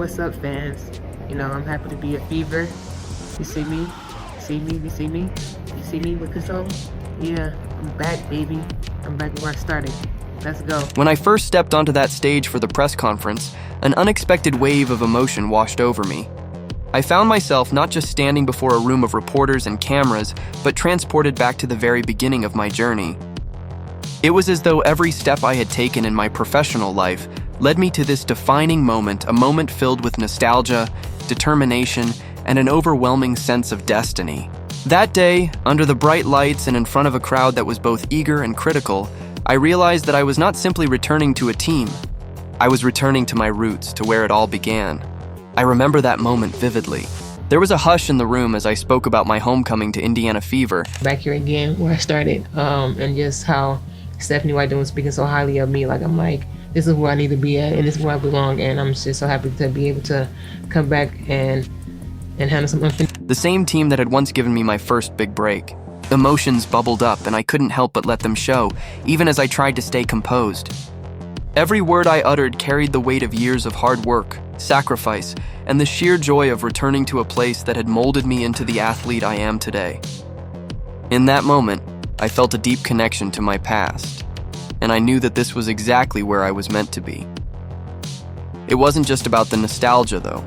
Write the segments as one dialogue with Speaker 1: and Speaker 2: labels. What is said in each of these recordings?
Speaker 1: What's up, fans? I'm happy to be a Fever. You see me? See me? You see me? You see me with this on? Yeah, I'm back, baby. I'm back where I started. Let's go.
Speaker 2: When I first stepped onto that stage for the press conference, an unexpected wave of emotion washed over me. I found myself not just standing before a room of reporters and cameras, but transported back to the very beginning of my journey. It was as though every step I had taken in my professional life led me to this defining moment, a moment filled with nostalgia, determination, and an overwhelming sense of destiny. That day, under the bright lights and in front of a crowd that was both eager and critical, I realized that I was not simply returning to a team. I was returning to my roots, to where it all began. I remember that moment vividly. There was a hush in the room as I spoke about my homecoming to Indiana Fever.
Speaker 1: Back here again where I started, and just how Stephanie White was speaking so highly of me. I'm like, this is where I need to be at, and this is where I belong, and I'm just so happy to be able to come back and handle some unfinished.
Speaker 2: The same team that had once given me my first big break. Emotions bubbled up, and I couldn't help but let them show, even as I tried to stay composed. Every word I uttered carried the weight of years of hard work, sacrifice, and the sheer joy of returning to a place that had molded me into the athlete I am today. In that moment, I felt a deep connection to my past, and I knew that this was exactly where I was meant to be. It wasn't just about the nostalgia, though.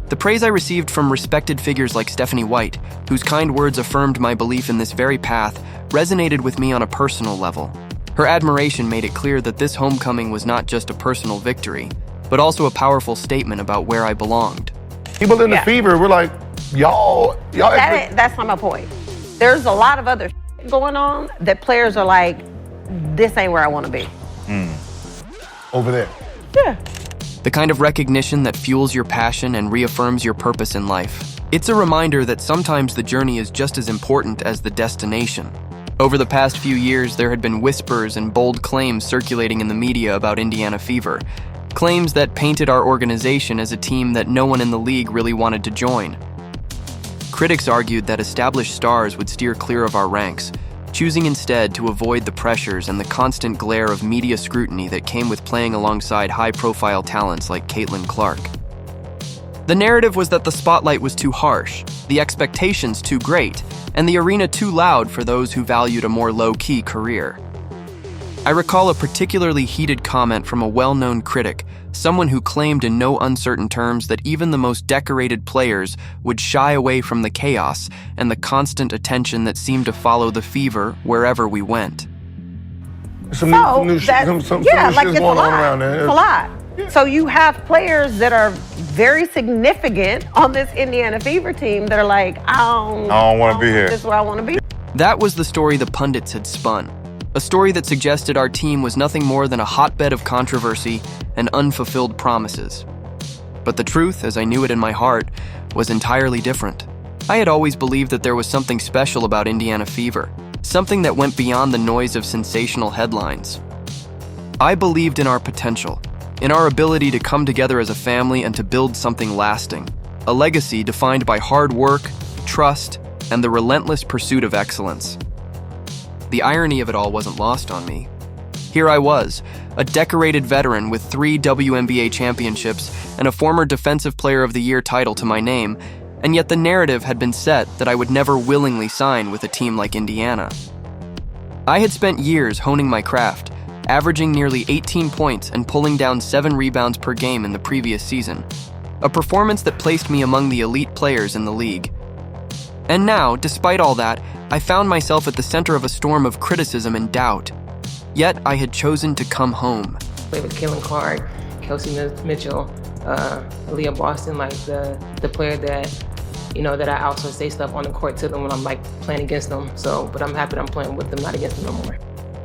Speaker 2: The praise I received from respected figures like Stephanie White, whose kind words affirmed my belief in this very path, resonated with me on a personal level. Her admiration made it clear that this homecoming was not just a personal victory, but also a powerful statement about where I belonged.
Speaker 3: People in the Fever, we're like, y'all.
Speaker 4: That's not my point. There's a lot of other going on that players are like, this ain't where I want to be.
Speaker 3: Over there.
Speaker 4: Yeah.
Speaker 2: The kind of recognition that fuels your passion and reaffirms your purpose in life. It's a reminder that sometimes the journey is just as important as the destination. Over the past few years, there had been whispers and bold claims circulating in the media about Indiana Fever. Claims that painted our organization as a team that no one in the league really wanted to join. Critics argued that established stars would steer clear of our ranks, choosing instead to avoid the pressures and the constant glare of media scrutiny that came with playing alongside high-profile talents like Caitlin Clark. The narrative was that the spotlight was too harsh, the expectations too great, and the arena too loud for those who valued a more low-key career. I recall a particularly heated comment from a well-known critic, someone who claimed in no uncertain terms that even the most decorated players would shy away from the chaos and the constant attention that seemed to follow the Fever wherever we went.
Speaker 3: Some new shit going on around there.
Speaker 4: It's a lot. Yeah. So you have players that are very significant on this Indiana Fever team that are like, I don't
Speaker 3: want to be here.
Speaker 4: This is where I want to be.
Speaker 2: That was the story the pundits had spun. A story that suggested our team was nothing more than a hotbed of controversy and unfulfilled promises. But the truth, as I knew it in my heart, was entirely different. I had always believed that there was something special about Indiana Fever, something that went beyond the noise of sensational headlines. I believed in our potential, in our ability to come together as a family and to build something lasting, a legacy defined by hard work, trust, and the relentless pursuit of excellence. The irony of it all wasn't lost on me. Here I was, a decorated veteran with 3 WNBA championships and a former Defensive Player of the Year title to my name, and yet the narrative had been set that I would never willingly sign with a team like Indiana. I had spent years honing my craft, averaging nearly 18 points and pulling down 7 rebounds per game in the previous season, a performance that placed me among the elite players in the league. And now, despite all that, I found myself at the center of a storm of criticism and doubt. Yet I had chosen to come home.
Speaker 1: Play with Caitlin Clark, Kelsey Mitchell, Leah Boston, the player that, that I also say stuff on the court to them when I'm playing against them. But I'm happy that I'm playing with them, not against them no more.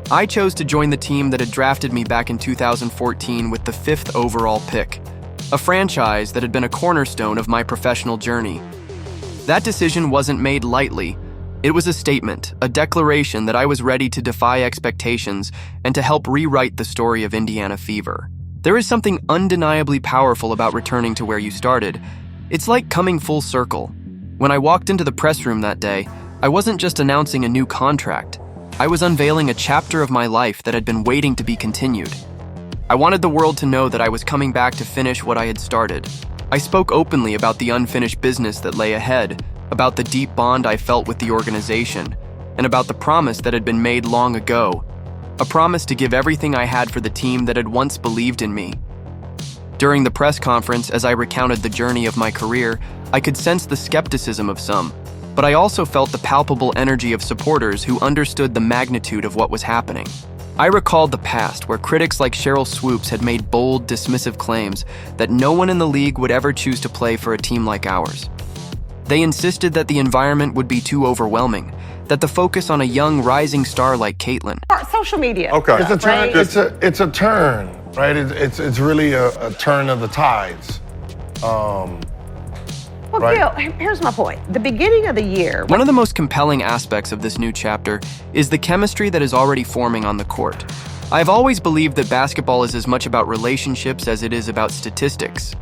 Speaker 2: I chose to join the team that had drafted me back in 2014 with the 5th overall pick, a franchise that had been a cornerstone of my professional journey. That decision wasn't made lightly. It was a statement, a declaration that I was ready to defy expectations and to help rewrite the story of Indiana Fever. There is something undeniably powerful about returning to where you started. It's like coming full circle. When I walked into the press room that day, I wasn't just announcing a new contract. I was unveiling a chapter of my life that had been waiting to be continued. I wanted the world to know that I was coming back to finish what I had started. I spoke openly about the unfinished business that lay ahead, about the deep bond I felt with the organization, and about the promise that had been made long ago, a promise to give everything I had for the team that had once believed in me. During the press conference, as I recounted the journey of my career, I could sense the skepticism of some, but I also felt the palpable energy of supporters who understood the magnitude of what was happening. I recalled the past where critics like Cheryl Swoops had made bold, dismissive claims that no one in the league would ever choose to play for a team like ours. They insisted that the environment would be too overwhelming, that the focus on a young, rising star like Caitlin.
Speaker 4: Social media.
Speaker 3: Okay. It's a turn.
Speaker 4: Right?
Speaker 3: It's a turn, right? It's really a turn of the tides.
Speaker 4: Well,
Speaker 3: right.
Speaker 4: Gil, here's my point. The beginning of the year.
Speaker 2: One of the most compelling aspects of this new chapter is the chemistry that is already forming on the court. I've always believed that basketball is as much about relationships as it is about statistics.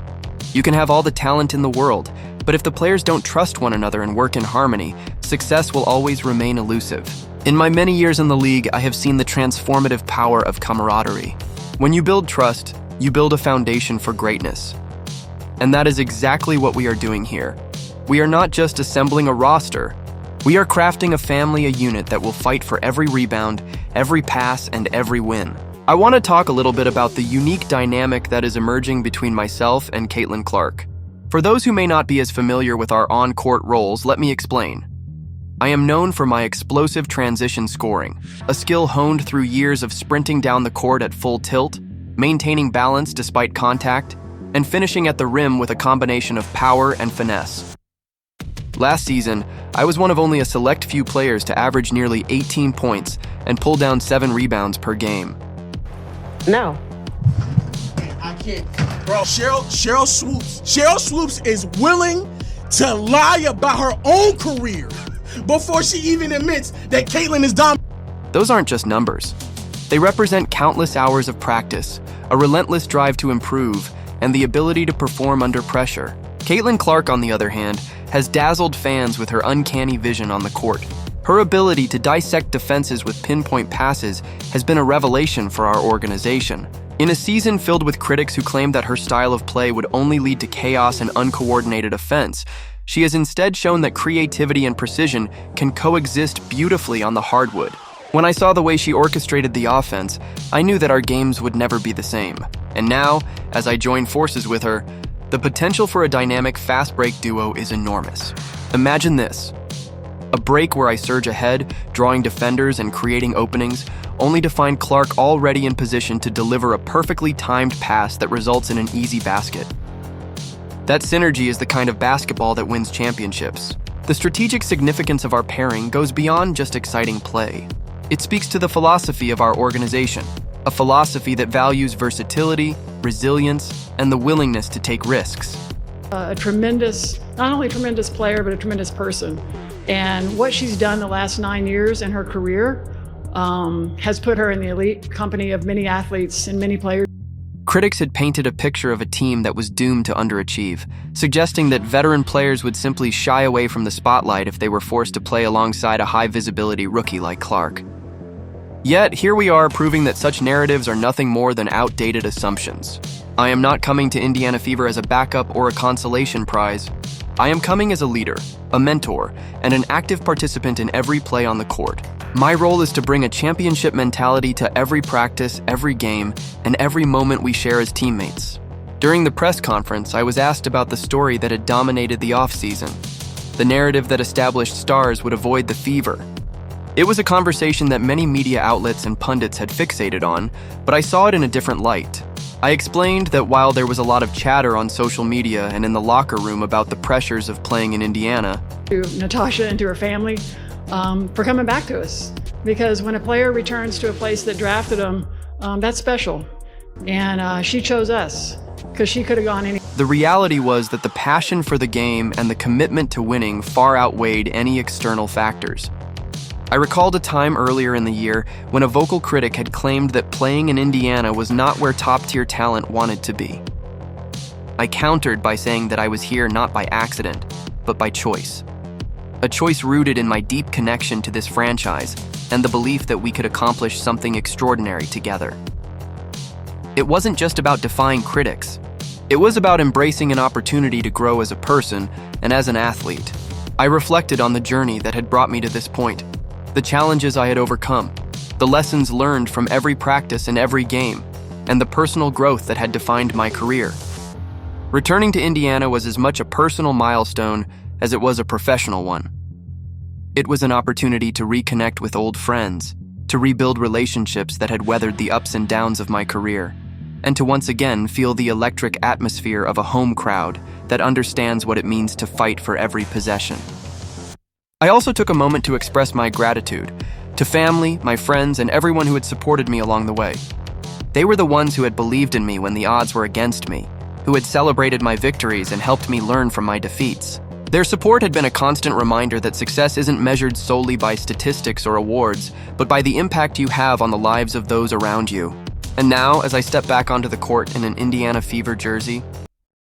Speaker 2: You can have all the talent in the world, but if the players don't trust one another and work in harmony, success will always remain elusive. In my many years in the league, I have seen the transformative power of camaraderie. When you build trust, you build a foundation for greatness. And that is exactly what we are doing here. We are not just assembling a roster. We are crafting a family, a unit that will fight for every rebound, every pass, and every win. I want to talk a little bit about the unique dynamic that is emerging between myself and Caitlin Clark. For those who may not be as familiar with our on-court roles, let me explain. I am known for my explosive transition scoring, a skill honed through years of sprinting down the court at full tilt, maintaining balance despite contact, and finishing at the rim with a combination of power and finesse. Last season, I was one of only a select few players to average nearly 18 points and pull down 7 rebounds per game.
Speaker 4: No.
Speaker 5: I can't. Bro, Cheryl Swoops is willing to lie about her own career before she even admits that Caitlin is dominant.
Speaker 2: Those aren't just numbers. They represent countless hours of practice, a relentless drive to improve, and the ability to perform under pressure. Caitlin Clark, on the other hand, has dazzled fans with her uncanny vision on the court. Her ability to dissect defenses with pinpoint passes has been a revelation for our organization. In a season filled with critics who claimed that her style of play would only lead to chaos and uncoordinated offense, she has instead shown that creativity and precision can coexist beautifully on the hardwood. When I saw the way she orchestrated the offense, I knew that our games would never be the same. And now, as I join forces with her, the potential for a dynamic fast break duo is enormous. Imagine this: a break where I surge ahead, drawing defenders and creating openings, only to find Clark already in position to deliver a perfectly timed pass that results in an easy basket. That synergy is the kind of basketball that wins championships. The strategic significance of our pairing goes beyond just exciting play. It speaks to the philosophy of our organization, a philosophy that values versatility, resilience, and the willingness to take risks.
Speaker 6: A tremendous, not only tremendous player, but a tremendous person. And what she's done the last 9 years in her career has put her in the elite company of many athletes and many players.
Speaker 2: Critics had painted a picture of a team that was doomed to underachieve, suggesting that veteran players would simply shy away from the spotlight if they were forced to play alongside a high-visibility rookie like Clark. Yet, here we are proving that such narratives are nothing more than outdated assumptions. I am not coming to Indiana Fever as a backup or a consolation prize. I am coming as a leader, a mentor, and an active participant in every play on the court. My role is to bring a championship mentality to every practice, every game, and every moment we share as teammates. During the press conference, I was asked about the story that had dominated the offseason, the narrative that established stars would avoid the fever. It was a conversation that many media outlets and pundits had fixated on, but I saw it in a different light. I explained that while there was a lot of chatter on social media and in the locker room about the pressures of playing in Indiana,
Speaker 6: To Natasha and to her family for coming back to us. Because when a player returns to a place that drafted them, that's special. And she chose us because she could have gone any.
Speaker 2: the reality was that the passion for the game and the commitment to winning far outweighed any external factors. I recalled a time earlier in the year when a vocal critic had claimed that playing in Indiana was not where top-tier talent wanted to be. I countered by saying that I was here not by accident, but by choice. A choice rooted in my deep connection to this franchise and the belief that we could accomplish something extraordinary together. It wasn't just about defying critics. It was about embracing an opportunity to grow as a person and as an athlete. I reflected on the journey that had brought me to this point, the challenges I had overcome, the lessons learned from every practice and every game, and the personal growth that had defined my career. Returning to Indiana was as much a personal milestone as it was a professional one. It was an opportunity to reconnect with old friends, to rebuild relationships that had weathered the ups and downs of my career, and to once again feel the electric atmosphere of a home crowd that understands what it means to fight for every possession. I also took a moment to express my gratitude to family, my friends, and everyone who had supported me along the way. They were the ones who had believed in me when the odds were against me, who had celebrated my victories and helped me learn from my defeats. Their support had been a constant reminder that success isn't measured solely by statistics or awards, but by the impact you have on the lives of those around you. And now, as I step back onto the court in an Indiana Fever jersey,